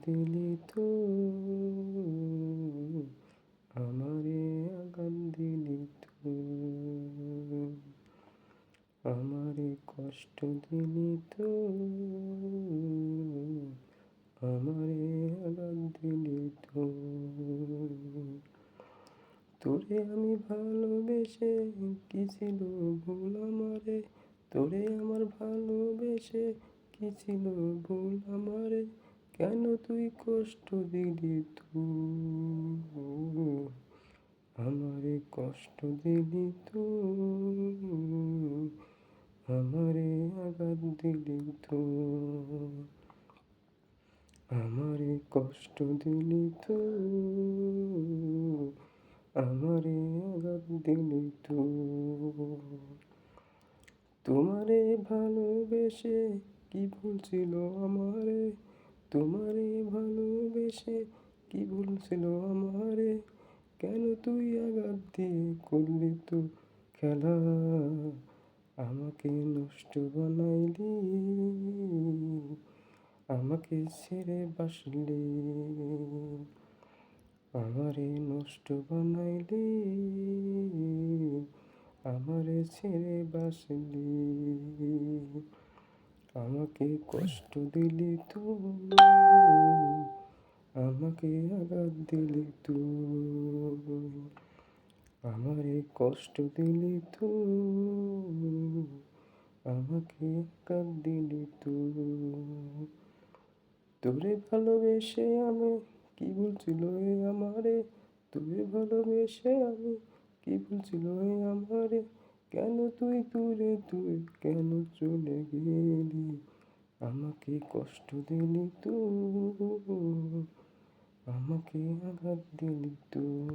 দিলি তো আমারে আঘাত দিলি তো আমারে কষ্ট দিলি তো আমারে আঘাত দিলি তো তোরে আমি ভালোবেসে কি ছিল ভুল আমারে তোরে আমার ভালোবেসে কি ছিল ভুল আমারে কেন তুই কষ্ট দিলি তুই আমারে কষ্ট দিলি তুই আমারে আঘাত দিলি তুই আমারে কষ্ট দিলি তুই আমারে আঘাত দিলি তুই তোমারে ভালোবেসে কি ভুল ছিল আমারে তোমারে ভালোবেসে কি ভুল ছিল আমারে কেন তুই আঘাত দিয়ে করলি তো খেলা আমাকে নষ্ট বানাইলি আমাকে ছেড়ে বাসলি আমারে নষ্ট বানাইলি আমারে ছেড়ে বাসলি আমাকে কষ্ট দিলি তুই আমাকে আঘাত দিলি তুই আমারে কষ্ট দিলি তুই আমাকে আঘাত দিলি তুই তোরে ভালোবেসে আমি কি ভুলছিল এ আমারে তোরে ভালোবেসে আমি কি ভুলছিল এ আমারে কেন তুই দূরে তুই কেন চলে গেলি আমাকে কষ্ট দিলি তুই আমাকে আঘাত দিলি তুই